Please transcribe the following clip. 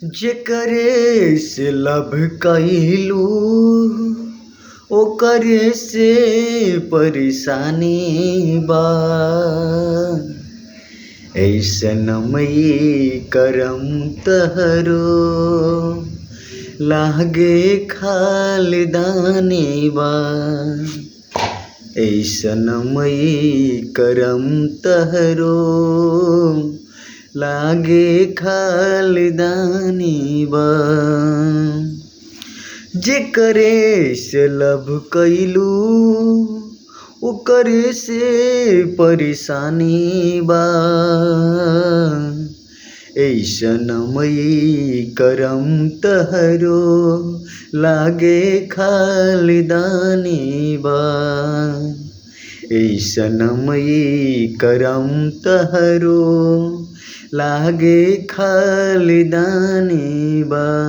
जेकरे से लभ कइलू ओकरे से परेशानी बा। ऐसनमई करम तहरो लागे खालिदानी बा। ऐसनमई करम तहरो लागे खालिदानी बा। जेकरे से लभ कइलू ओकरे से परेशानी बा। ऐसनमई करम तहरो लागे खालिदानी बा। ऐसनमई करम तहरो लागे खालिदानी बा।